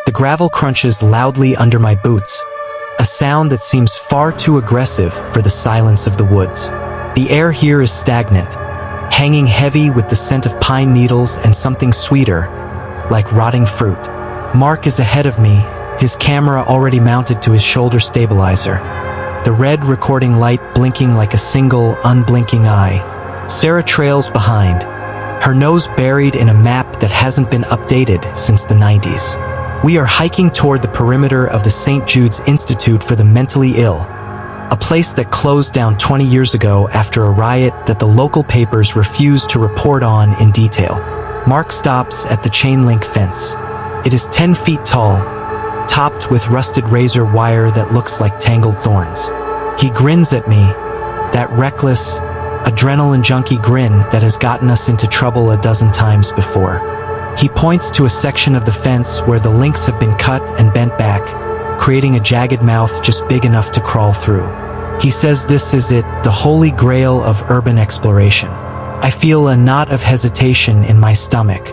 The gravel crunches loudly under my boots, a sound that seems far too aggressive for the silence of the woods. The air here is stagnant, hanging heavy with the scent of pine needles and something sweeter, like rotting fruit. Mark is ahead of me, his camera already mounted to his shoulder stabilizer, the red recording light blinking like a single, unblinking eye. Sarah trails behind, her nose buried in a map that hasn't been updated since the 90s. We are hiking toward the perimeter of the St. Jude's Institute for the Mentally Ill, a place that closed down 20 years ago after a riot that the local papers refused to report on in detail. Mark stops at the chain link fence. It is 10 feet tall, topped with rusted razor wire that looks like tangled thorns. He grins at me, that reckless, adrenaline junkie grin that has gotten us into trouble a dozen times before. He points to a section of the fence where the links have been cut and bent back, creating a jagged mouth just big enough to crawl through. He says this is it, the holy grail of urban exploration. I feel a knot of hesitation in my stomach.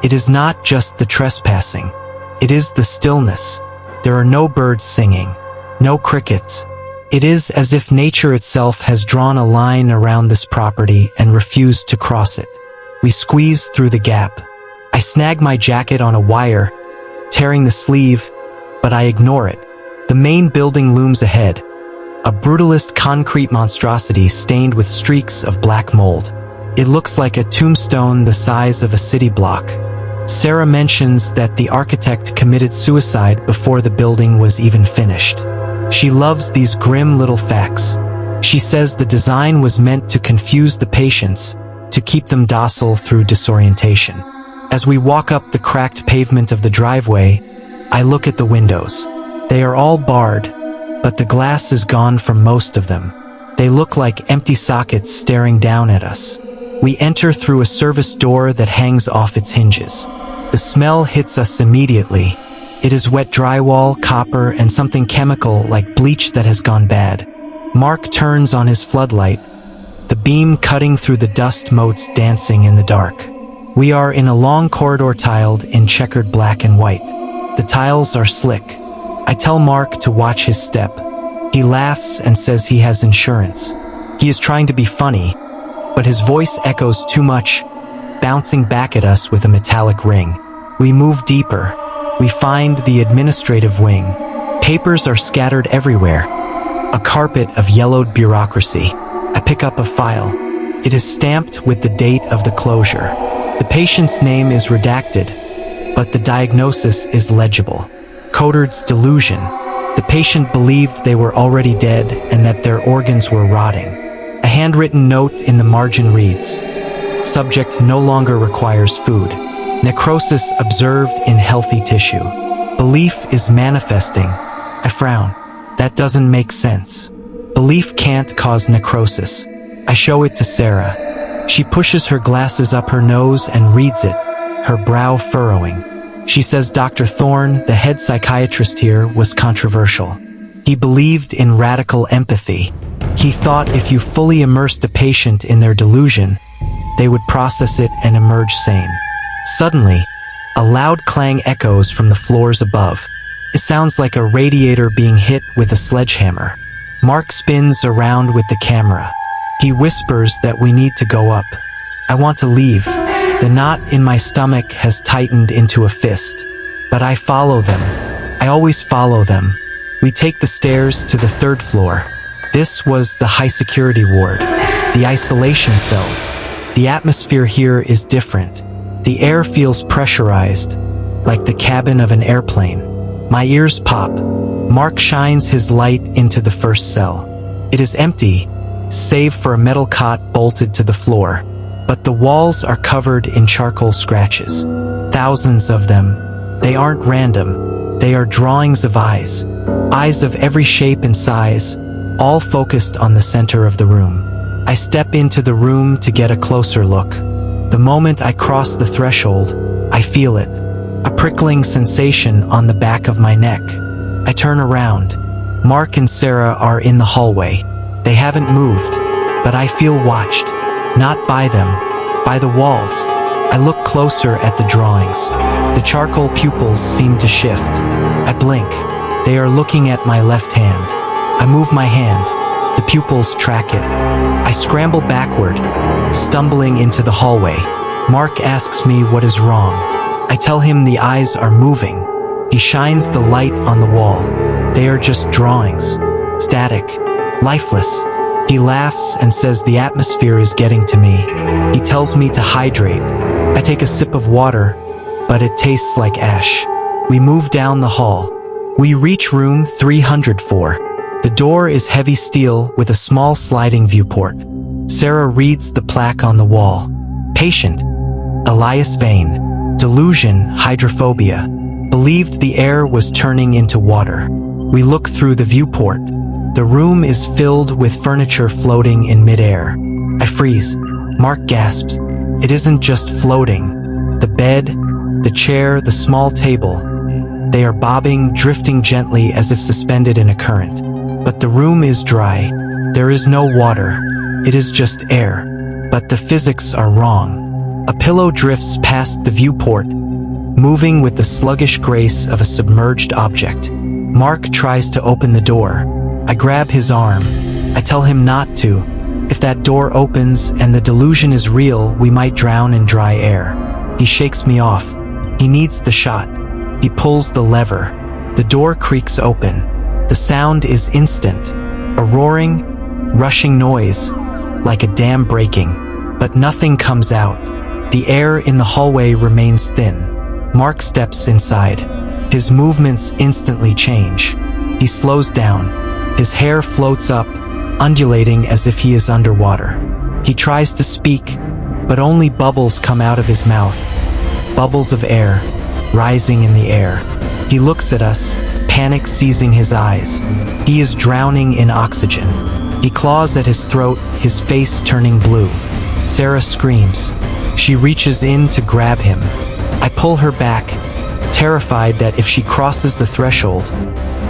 It is not just the trespassing. It is the stillness. There are no birds singing, no crickets. It is as if nature itself has drawn a line around this property and refused to cross it. We squeeze through the gap. I snag my jacket on a wire, tearing the sleeve, but I ignore it. The main building looms ahead, a brutalist concrete monstrosity stained with streaks of black mold. It looks like a tombstone the size of a city block. Sarah mentions that the architect committed suicide before the building was even finished. She loves these grim little facts. She says the design was meant to confuse the patients, to keep them docile through disorientation. As we walk up the cracked pavement of the driveway, I look at the windows. They are all barred, but the glass is gone from most of them. They look like empty sockets staring down at us. We enter through a service door that hangs off its hinges. The smell hits us immediately. It is wet drywall, copper, and something chemical like bleach that has gone bad. Mark turns on his floodlight, the beam cutting through the dust motes dancing in the dark. We are in a long corridor tiled in checkered black and white. The tiles are slick. I tell Mark to watch his step. He laughs and says he has insurance. He is trying to be funny, but his voice echoes too much, bouncing back at us with a metallic ring. We move deeper. We find the administrative wing. Papers are scattered everywhere, a carpet of yellowed bureaucracy. I pick up a file. It is stamped with the date of the closure. The patient's name is redacted, but the diagnosis is legible. Cotard's delusion. The patient believed they were already dead and that their organs were rotting. A handwritten note in the margin reads, "Subject no longer requires food. Necrosis observed in healthy tissue. Belief is manifesting." I frown. That doesn't make sense. Belief can't cause necrosis. I show it to Sarah. She pushes her glasses up her nose and reads it, her brow furrowing. She says Dr. Thorne, the head psychiatrist here, was controversial. He believed in radical empathy. He thought if you fully immersed a patient in their delusion, they would process it and emerge sane. Suddenly, a loud clang echoes from the floors above. It sounds like a radiator being hit with a sledgehammer. Mark spins around with the camera. He whispers that we need to go up. I want to leave. The knot in my stomach has tightened into a fist. But I follow them. I always follow them. We take the stairs to the third floor. This was the high security ward, the isolation cells. The atmosphere here is different. The air feels pressurized, like the cabin of an airplane. My ears pop. Mark shines his light into the first cell. It is empty, save for a metal cot bolted to the floor, but the walls are covered in charcoal scratches. Thousands of them. They aren't random. They are drawings of eyes. Eyes of every shape and size, all focused on the center of the room. I step into the room to get a closer look. The moment I cross the threshold, I feel it. A prickling sensation on the back of my neck. I turn around. Mark and Sarah are in the hallway. They haven't moved, but I feel watched. Not by them, by the walls. I look closer at the drawings. The charcoal pupils seem to shift. I blink. They are looking at my left hand. I move my hand. The pupils track it. I scramble backward, stumbling into the hallway. Mark asks me what is wrong. I tell him the eyes are moving. He shines the light on the wall. They are just drawings. Static. Lifeless. He laughs and says the atmosphere is getting to me. He tells me to hydrate. I take a sip of water, but it tastes like ash. We move down the hall. We reach room 304. The door is heavy steel with a small sliding viewport. Sarah reads the plaque on the wall. Patient. Elias Vane. Delusion, hydrophobia. Believed the air was turning into water. We look through the viewport. The room is filled with furniture floating in midair. I freeze. Mark gasps. It isn't just floating. The bed, the chair, the small table. They are bobbing, drifting gently as if suspended in a current. But the room is dry. There is no water. It is just air. But the physics are wrong. A pillow drifts past the viewport, moving with the sluggish grace of a submerged object. Mark tries to open the door. I grab his arm. I tell him not to. If that door opens and the delusion is real, we might drown in dry air. He shakes me off. He needs the shot. He pulls the lever. The door creaks open. The sound is instant. A roaring, rushing noise, like a dam breaking. But nothing comes out. The air in the hallway remains thin. Mark steps inside. His movements instantly change. He slows down. His hair floats up, undulating as if he is underwater. He tries to speak, but only bubbles come out of his mouth. Bubbles of air, rising in the air. He looks at us, panic seizing his eyes. He is drowning in oxygen. He claws at his throat, his face turning blue. Sarah screams. She reaches in to grab him. I pull her back, terrified that if she crosses the threshold,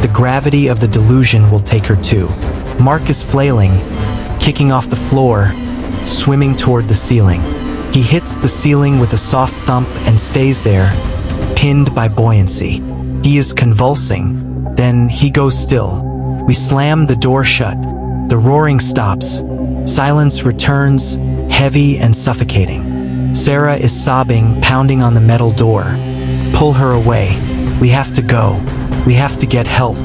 the gravity of the delusion will take her too. Mark is flailing, kicking off the floor, swimming toward the ceiling. He hits the ceiling with a soft thump and stays there, pinned by buoyancy. He is convulsing. Then he goes still. We slam the door shut. The roaring stops. Silence returns, heavy and suffocating. Sarah is sobbing, pounding on the metal door. Pull her away. We have to go. We have to get help.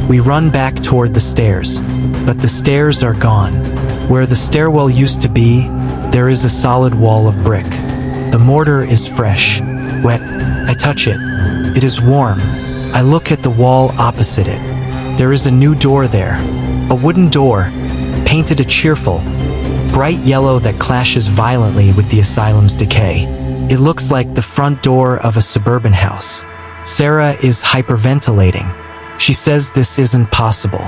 We run back toward the stairs. But the stairs are gone. Where the stairwell used to be, there is a solid wall of brick. The mortar is fresh, wet. I touch it. It is warm. I look at the wall opposite it. There is a new door there. A wooden door, painted a cheerful, bright yellow that clashes violently with the asylum's decay. It looks like the front door of a suburban house. Sarah is hyperventilating. She says this isn't possible.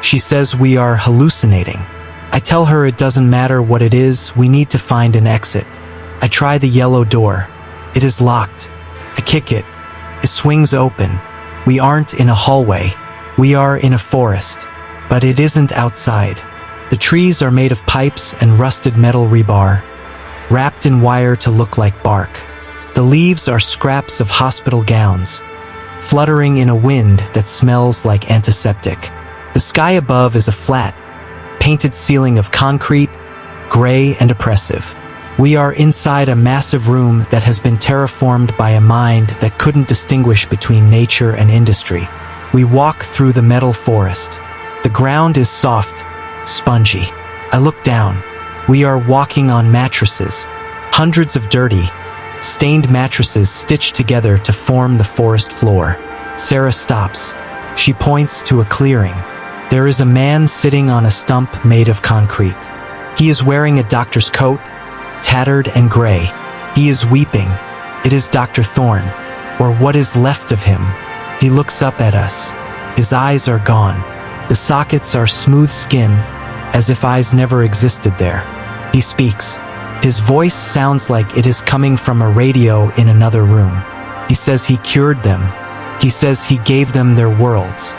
She says we are hallucinating. I tell her it doesn't matter what it is, we need to find an exit. I try the yellow door. It is locked. I kick it. It swings open. We aren't in a hallway. We are in a forest. But it isn't outside. The trees are made of pipes and rusted metal rebar, wrapped in wire to look like bark. The leaves are scraps of hospital gowns, fluttering in a wind that smells like antiseptic. The sky above is a flat, painted ceiling of concrete, gray and oppressive. We are inside a massive room that has been terraformed by a mind that couldn't distinguish between nature and industry. We walk through the metal forest. The ground is soft, spongy. I look down. We are walking on mattresses, hundreds of dirty, stained mattresses stitched together to form the forest floor. Sarah stops. She points to a clearing. There is a man sitting on a stump made of concrete. He is wearing a doctor's coat, tattered and gray. He is weeping. It is Dr. Thorne, or what is left of him. He looks up at us. His eyes are gone. The sockets are smooth skin, as if eyes never existed there. He speaks. His voice sounds like it is coming from a radio in another room. He says he cured them. He says he gave them their worlds.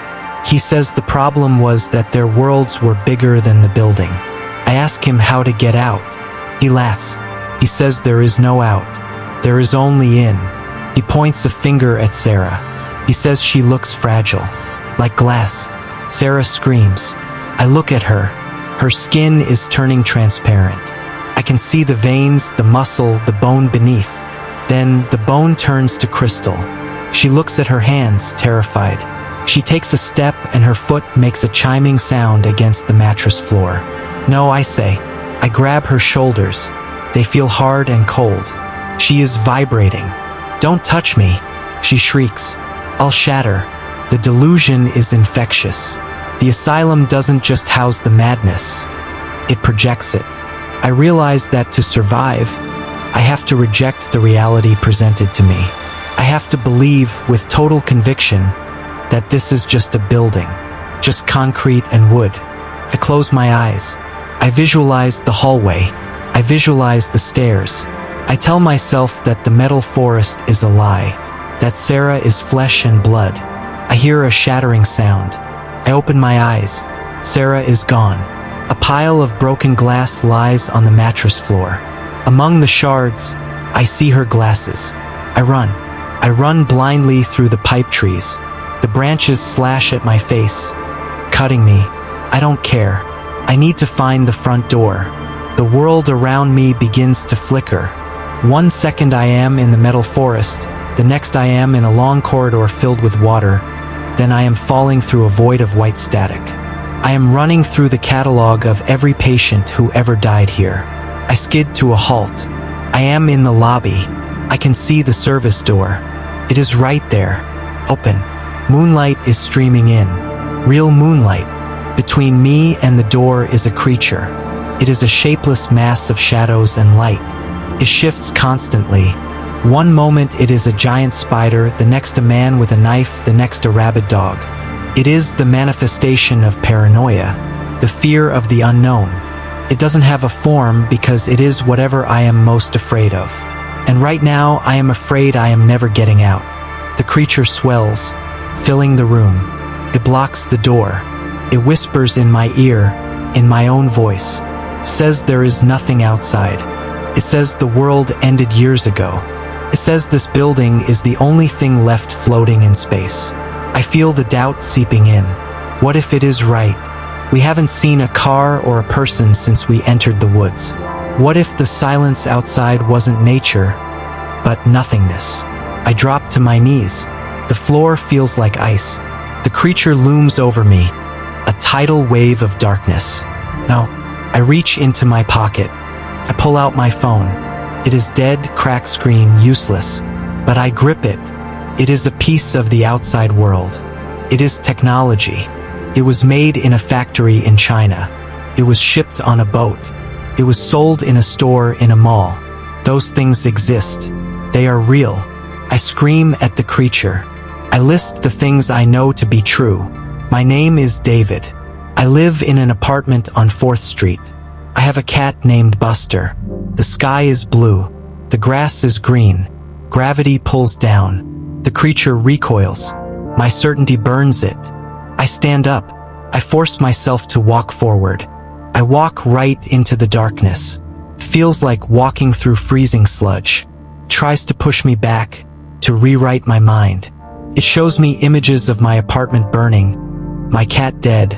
He says the problem was that their worlds were bigger than the building. I ask him how to get out. He laughs. He says there is no out. There is only in. He points a finger at Sarah. He says she looks fragile, like glass. Sarah screams. I look at her. Her skin is turning transparent. I can see the veins, the muscle, the bone beneath. Then the bone turns to crystal. She looks at her hands, terrified. She takes a step and her foot makes a chiming sound against the mattress floor. No, I say. I grab her shoulders. They feel hard and cold. She is vibrating. Don't touch me, she shrieks. I'll shatter. The delusion is infectious. The asylum doesn't just house the madness. It projects it. I realize that to survive, I have to reject the reality presented to me. I have to believe with total conviction that this is just a building, just concrete and wood. I close my eyes. I visualize the hallway. I visualize the stairs. I tell myself that the metal forest is a lie, that Sarah is flesh and blood. I hear a shattering sound. I open my eyes. Sarah is gone. A pile of broken glass lies on the mattress floor. Among the shards, I see her glasses. I run. I run blindly through the pipe trees. The branches slash at my face, cutting me. I don't care. I need to find the front door. The world around me begins to flicker. 1 second I am in the metal forest, the next I am in a long corridor filled with water, then I am falling through a void of white static. I am running through the catalog of every patient who ever died here. I skid to a halt. I am in the lobby. I can see the service door. It is right there, open. Moonlight is streaming in. Real moonlight. Between me and the door is a creature. It is a shapeless mass of shadows and light. It shifts constantly. One moment it is a giant spider, the next a man with a knife, the next a rabid dog. It is the manifestation of paranoia, the fear of the unknown. It doesn't have a form because it is whatever I am most afraid of. And right now I am afraid I am never getting out. The creature swells, filling the room. It blocks the door. It whispers in my ear, in my own voice. Says there is nothing outside. It says the world ended years ago. It says this building is the only thing left floating in space. I feel the doubt seeping in. What if it is right? We haven't seen a car or a person since we entered the woods. What if the silence outside wasn't nature, but nothingness? I drop to my knees. The floor feels like ice. The creature looms over me, a tidal wave of darkness. No, I reach into my pocket. I pull out my phone. It is dead, cracked screen, useless. But I grip it. It is a piece of the outside world. It is technology. It was made in a factory in China. It was shipped on a boat. It was sold in a store in a mall. Those things exist. They are real. I scream at the creature. I list the things I know to be true. My name is David. I live in an apartment on 4th Street. I have a cat named Buster. The sky is blue. The grass is green. Gravity pulls down. The creature recoils. My certainty burns it. I stand up. I force myself to walk forward. I walk right into the darkness. Feels like walking through freezing sludge. Tries to push me back, to rewrite my mind. It shows me images of my apartment burning, my cat dead,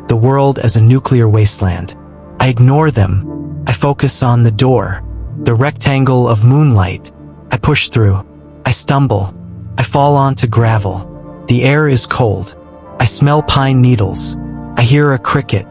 the world as a nuclear wasteland. I ignore them. I focus on the door, the rectangle of moonlight. I push through. I stumble. I fall onto gravel. The air is cold. I smell pine needles. I hear a cricket.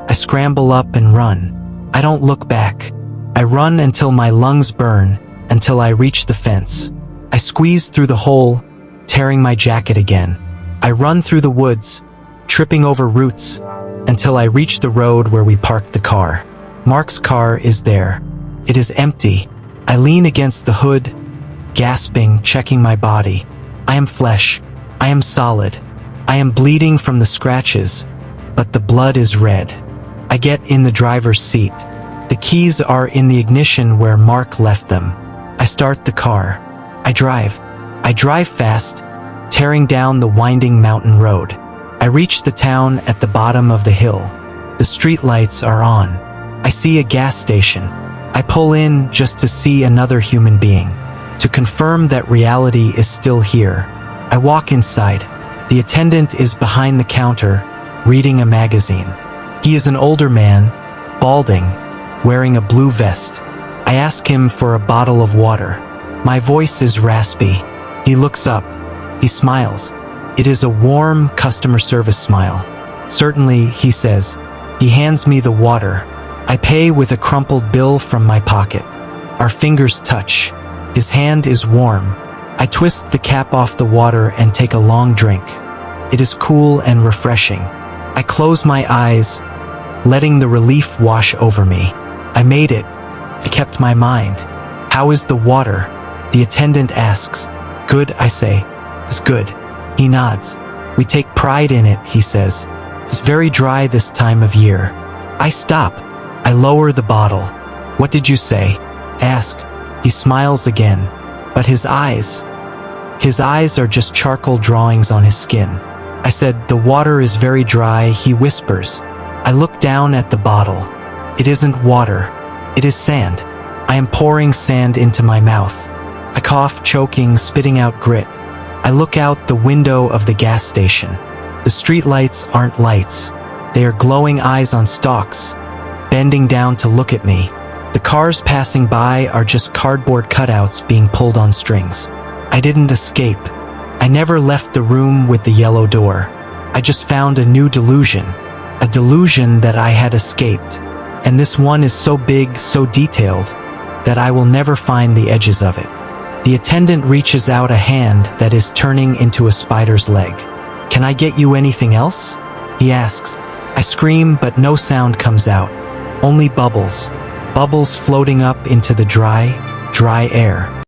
I scramble up and run. I don't look back. I run until my lungs burn, until I reach the fence. I squeeze through the hole, tearing my jacket again. I run through the woods, tripping over roots, until I reach the road where we parked the car. Mark's car is there. It is empty. I lean against the hood, gasping, checking my body. I am flesh. I am solid. I am bleeding from the scratches, but the blood is red. I get in the driver's seat. The keys are in the ignition where Mark left them. I start the car. I drive. I drive fast, tearing down the winding mountain road. I reach the town at the bottom of the hill. The street lights are on. I see a gas station. I pull in just to see another human being. to confirm that reality is still here. I walk inside. The attendant is behind the counter, reading a magazine. He is an older man, balding, wearing a blue vest. I ask him for a bottle of water. My voice is raspy. He looks up. He smiles. It is a warm customer service smile. Certainly, he says. He hands me the water. I pay with a crumpled bill from my pocket. Our fingers touch. His hand is warm. I twist the cap off the water and take a long drink. It is cool and refreshing. I close my eyes, letting the relief wash over me. I made it. I kept my mind. How is the water? The attendant asks. Good, I say. It's good. He nods. We take pride in it, he says. It's very dry this time of year. I stop. I lower the bottle. What did you say? Ask. He smiles again. But his eyes are just charcoal drawings on his skin. I said, the water is very dry, he whispers. I look down at the bottle. It isn't water. It is sand. I am pouring sand into my mouth. I cough, choking, spitting out grit. I look out the window of the gas station. The street lights aren't lights. They are glowing eyes on stalks, bending down to look at me. The cars passing by are just cardboard cutouts being pulled on strings. I didn't escape. I never left the room with the yellow door. I just found a new delusion. A delusion that I had escaped. And this one is so big, so detailed, that I will never find the edges of it. The attendant reaches out a hand that is turning into a spider's leg. Can I get you anything else? He asks. I scream, but no sound comes out. Only bubbles. Bubbles floating up into the dry air.